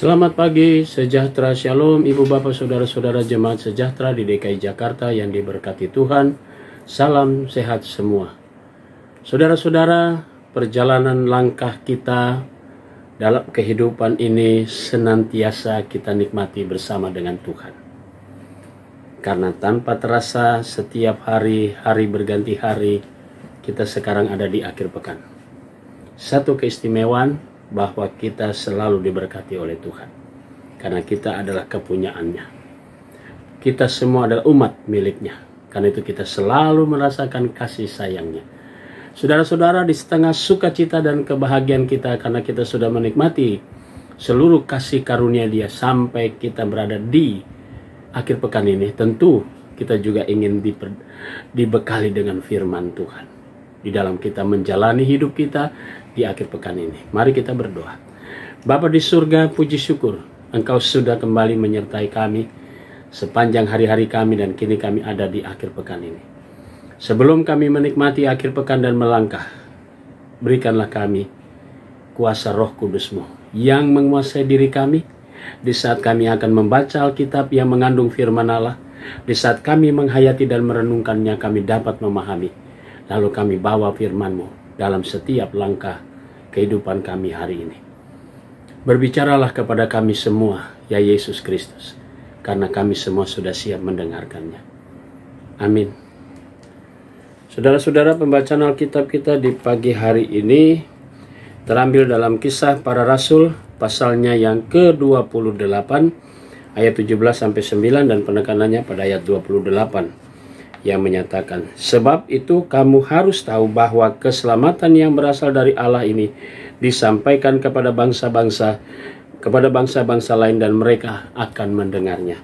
Selamat pagi, sejahtera, shalom, ibu bapak, saudara-saudara jemaat sejahtera di DKI Jakarta yang diberkati Tuhan. Salam sehat semua. Saudara-saudara, perjalanan langkah kita dalam kehidupan ini senantiasa kita nikmati bersama dengan Tuhan. Karena tanpa terasa setiap hari berganti hari, kita sekarang ada di akhir pekan. Satu keistimewaan bahwa kita selalu diberkati oleh Tuhan. Karena kita adalah kepunyaannya. Kita semua adalah umat miliknya. Karena itu kita selalu merasakan kasih sayangnya. Saudara-saudara, di setengah sukacita dan kebahagiaan kita karena kita sudah menikmati seluruh kasih karunia Dia sampai kita berada di akhir pekan ini, tentu kita juga ingin dibekali dengan firman Tuhan di dalam kita menjalani hidup kita di akhir pekan ini. Mari kita berdoa. Bapa di surga, puji syukur Engkau sudah kembali menyertai kami sepanjang hari-hari kami dan kini kami ada di akhir pekan ini. Sebelum kami menikmati akhir pekan dan melangkah, berikanlah kami kuasa Roh Kudus-Mu yang menguasai diri kami di saat kami akan membaca Alkitab yang mengandung firman Allah. Di saat kami menghayati dan merenungkannya, kami dapat memahami. Lalu kami bawa firman-Mu dalam setiap langkah kehidupan kami hari ini. Berbicaralah kepada kami semua, ya Yesus Kristus, karena kami semua sudah siap mendengarkannya. Amin. Saudara-saudara, pembacaan Alkitab kita di pagi hari ini terambil dalam Kisah Para Rasul, pasalnya yang ke-28, ayat 17-9 dan penekanannya pada ayat 28. Yang menyatakan, sebab itu kamu harus tahu bahwa keselamatan yang berasal dari Allah ini disampaikan kepada bangsa-bangsa lain dan mereka akan mendengarnya.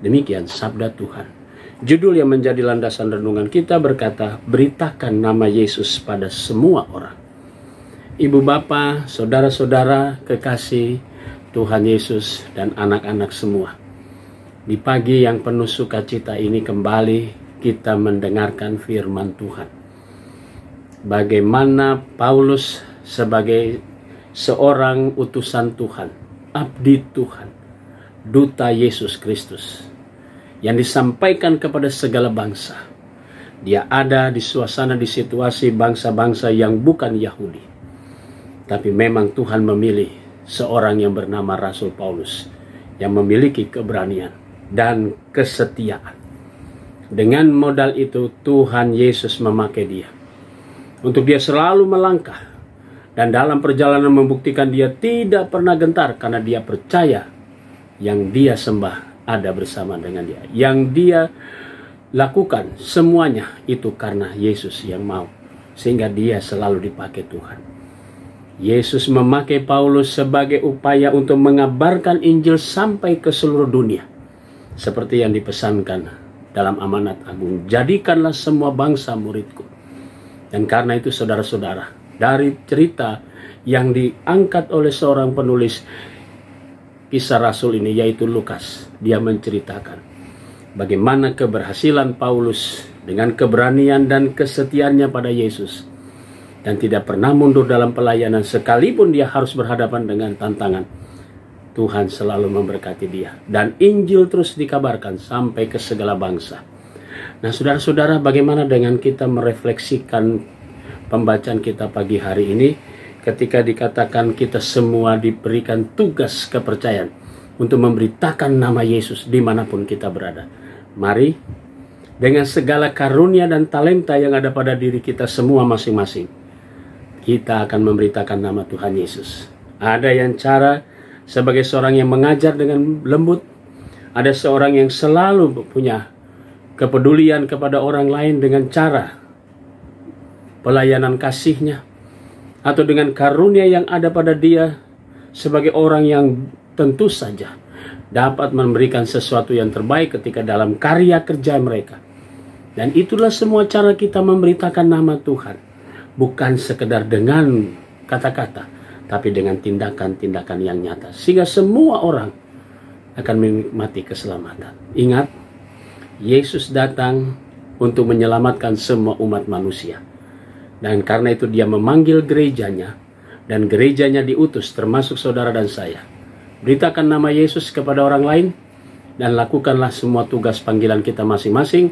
Demikian sabda Tuhan. Judul yang menjadi landasan renungan kita berkata, beritakan nama Yesus pada semua orang. Ibu bapa, saudara-saudara, kekasih Tuhan Yesus dan anak-anak semua. Di pagi yang penuh sukacita ini kembali kita mendengarkan firman Tuhan. Bagaimana Paulus sebagai seorang utusan Tuhan, abdi Tuhan, duta Yesus Kristus, yang disampaikan kepada segala bangsa. Dia ada di suasana, di situasi bangsa-bangsa yang bukan Yahudi. Tapi memang Tuhan memilih seorang yang bernama Rasul Paulus, yang memiliki keberanian dan kesetiaan. Dengan modal itu Tuhan Yesus memakai dia untuk dia selalu melangkah dan dalam perjalanan membuktikan dia tidak pernah gentar karena dia percaya yang dia sembah ada bersama dengan dia. Yang dia lakukan semuanya itu karena Yesus yang mau, sehingga dia selalu dipakai Tuhan. Yesus memakai Paulus sebagai upaya untuk mengabarkan Injil sampai ke seluruh dunia, seperti yang dipesankan dalam amanat agung, jadikanlah semua bangsa muridku. Dan karena itu saudara-saudara, dari cerita yang diangkat oleh seorang penulis kisah Rasul ini, yaitu Lukas, dia menceritakan bagaimana keberhasilan Paulus dengan keberanian dan kesetiaannya pada Yesus, dan tidak pernah mundur dalam pelayanan sekalipun dia harus berhadapan dengan tantangan. Tuhan selalu memberkati dia dan Injil terus dikabarkan sampai ke segala bangsa. Nah, saudara-saudara, bagaimana dengan kita merefleksikan pembacaan kita pagi hari ini ketika dikatakan kita semua diberikan tugas kepercayaan untuk memberitakan nama Yesus dimanapun kita berada. Mari dengan segala karunia dan talenta yang ada pada diri kita semua masing-masing, kita akan memberitakan nama Tuhan Yesus. Ada yang cara sebagai seorang yang mengajar dengan lembut, ada seorang yang selalu punya kepedulian kepada orang lain dengan cara pelayanan kasihnya, atau dengan karunia yang ada pada dia sebagai orang yang tentu saja dapat memberikan sesuatu yang terbaik ketika dalam karya kerja mereka. Dan itulah semua cara kita memberitakan nama Tuhan, bukan sekedar dengan kata-kata, tapi dengan tindakan-tindakan yang nyata, sehingga semua orang akan menikmati keselamatan. Ingat, Yesus datang untuk menyelamatkan semua umat manusia. Dan karena itu dia memanggil gerejanya, dan gerejanya diutus termasuk saudara dan saya Beritakan nama Yesus kepada orang lain, dan lakukanlah semua tugas panggilan kita masing-masing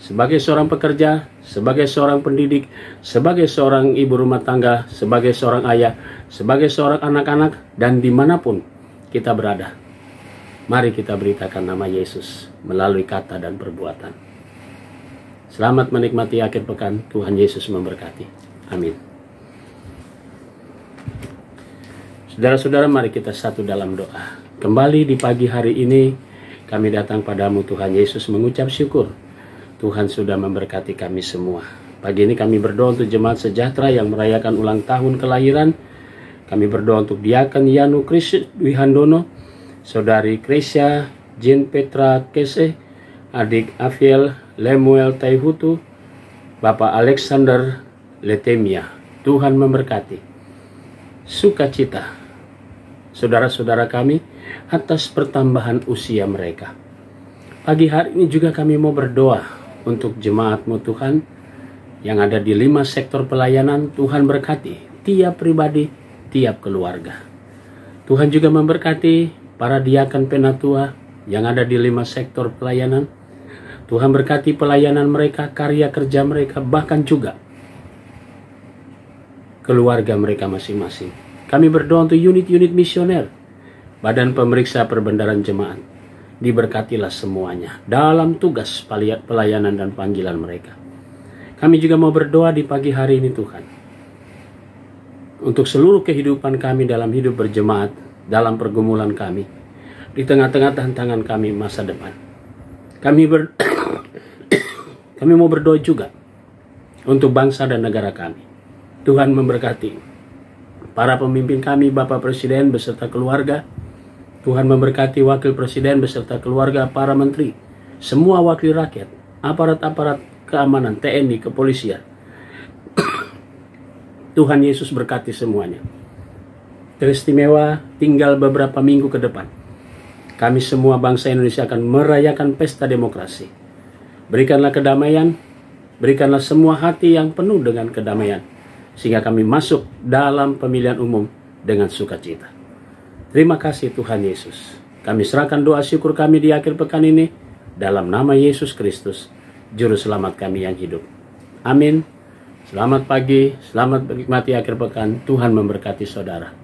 sebagai seorang pekerja, sebagai seorang pendidik, sebagai seorang ibu rumah tangga, sebagai seorang ayah, sebagai seorang anak-anak, dan dimanapun kita berada. Mari kita beritakan nama Yesus melalui kata dan perbuatan. Selamat menikmati akhir pekan. Tuhan Yesus memberkati. Amin. Saudara-saudara, mari kita satu dalam doa. Kembali di pagi hari ini, kami datang padamu Tuhan Yesus mengucap syukur. Tuhan sudah memberkati kami semua. Pagi ini kami berdoa untuk jemaat sejahtera yang merayakan ulang tahun kelahiran. Kami berdoa untuk Diaken Yanu Kris Wihandono, Saudari Krisya Jin Petra Kese, Adik Afiel Lemuel Taihutu, Bapak Alexander Letemia. Tuhan memberkati. Sukacita saudara-saudara kami atas pertambahan usia mereka. Pagi hari ini juga kami mau berdoa untuk jemaat-Mu Tuhan yang ada di 5 sektor pelayanan. Tuhan berkati tiap pribadi, tiap keluarga. Tuhan juga memberkati para diaken penatua yang ada di 5 sektor pelayanan. Tuhan berkati pelayanan mereka, karya kerja mereka, bahkan juga keluarga mereka masing-masing. Kami berdoa untuk unit-unit misioner, badan pemeriksa perbendaharaan jemaat. Diberkatilah semuanya dalam tugas pelayanan dan panggilan mereka. Kami juga mau berdoa di pagi hari ini Tuhan, untuk seluruh kehidupan kami dalam hidup berjemaat, dalam pergumulan kami, di tengah-tengah tantangan kami masa depan. Kami mau berdoa juga untuk bangsa dan negara kami. Tuhan memberkati para pemimpin kami, Bapak Presiden beserta keluarga. Tuhan memberkati Wakil Presiden beserta keluarga, para menteri, semua wakil rakyat, aparat-aparat keamanan, TNI, kepolisian. Tuhan Yesus berkati semuanya. Teristimewa tinggal beberapa minggu ke depan, kami semua bangsa Indonesia akan merayakan pesta demokrasi. Berikanlah kedamaian, berikanlah semua hati yang penuh dengan kedamaian, sehingga kami masuk dalam pemilihan umum dengan sukacita. Terima kasih Tuhan Yesus. Kami serahkan doa syukur kami di akhir pekan ini dalam nama Yesus Kristus, Juru Selamat kami yang hidup. Amin. Selamat pagi, selamat menikmati akhir pekan. Tuhan memberkati saudara.